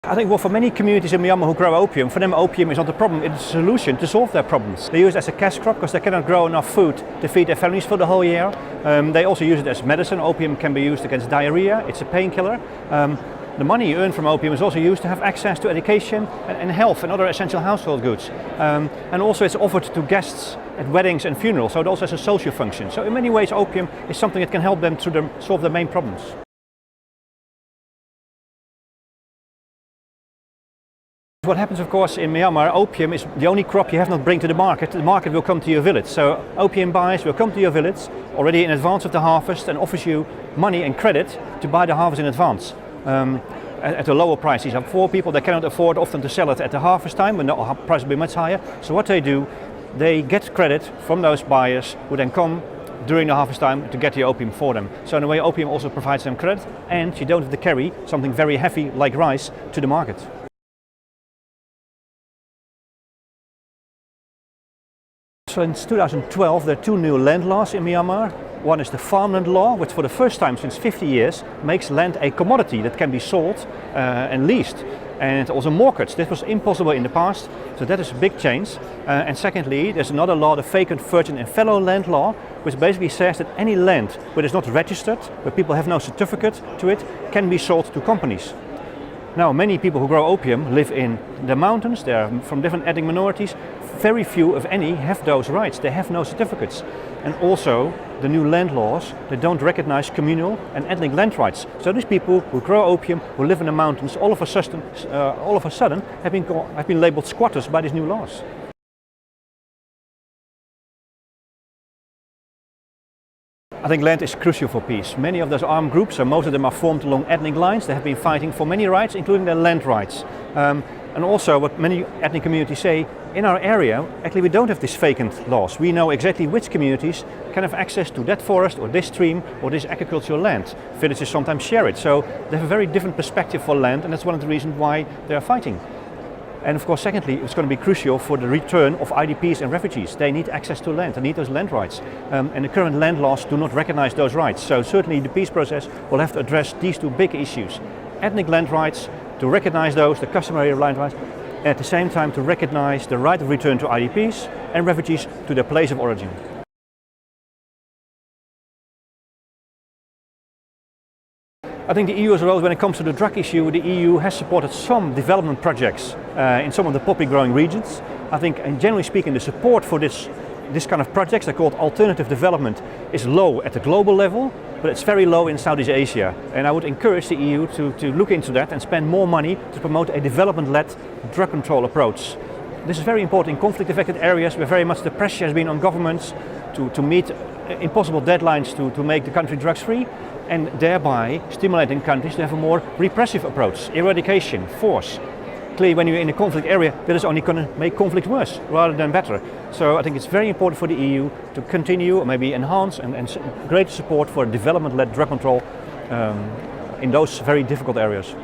I think, well, for many communities in Myanmar who grow opium, for them opium is not the problem, it's a solution to solve their problems. They use it as a cash crop because they cannot grow enough food to feed their families for the whole year. They also use it as medicine. Opium can be used against diarrhea, it's a painkiller. The money you earn from opium is also used to have access to education and health and other essential household goods. And also it's offered to guests at weddings and funerals, so it also has a social function. So in many ways opium is something that can help them to solve their main problems. What happens, of course, in Myanmar, opium is the only crop you have not bring to the market. The market will come to your village. So opium buyers will come to your village already in advance of the harvest and offers you money and credit to buy the harvest in advance. At a lower price. These are poor people, they cannot afford often to sell it at the harvest time when the price will be much higher. So what they do, they get credit from those buyers who then come during the harvest time to get the opium for them. So in a way opium also provides them credit, and you don't have to carry something very heavy like rice to the market. Since 2012 there are two new land laws in Myanmar. One is the farmland law, which for the first time since 50 years makes land a commodity that can be sold and leased, and also mortgaged. This was impossible in the past, so that is a big change. And secondly, there's another law, the vacant, virgin and fallow land law, which basically says that any land where it's not registered, where people have no certificate to it, can be sold to companies. Now, many people who grow opium live in the mountains, they are from different ethnic minorities. Very few, if any, have those rights. They have no certificates. And also, the new land laws, they don't recognize communal and ethnic land rights. So these people who grow opium, who live in the mountains, all of a sudden have been labeled squatters by these new laws. I think land is crucial for peace. Many of those armed groups, so most of them are formed along ethnic lines, they have been fighting for many rights, including their land rights. And also what many ethnic communities say, in our area, actually we don't have these vacant laws. We know exactly which communities can have access to that forest or this stream or this agricultural land. Villages sometimes share it, so they have a very different perspective for land, and that's one of the reasons why they are fighting. And of course, secondly, it's going to be crucial for the return of IDPs and refugees. They need access to land, they need those land rights. And the current land laws do not recognize those rights. So certainly the peace process will have to address these two big issues. Ethnic land rights, to recognize those, the customary land rights, and at the same time to recognize the right of return to IDPs and refugees to their place of origin. I think the EU as well, when it comes to the drug issue, the EU has supported some development projects in some of the poppy growing regions. I think, and generally speaking, the support for this kind of projects, they're called alternative development, is low at the global level, but it's very low in Southeast Asia. And I would encourage the EU to look into that and spend more money to promote a development-led drug control approach. This is very important in conflict-affected areas where very much the pressure has been on governments to meet impossible deadlines to make the country drugs-free, and thereby stimulating countries to have a more repressive approach, eradication, force. Clearly, when you're in a conflict area, that is only going to make conflict worse rather than better. So I think it's very important for the EU to continue, or maybe enhance and greater support for development-led drug control in those very difficult areas.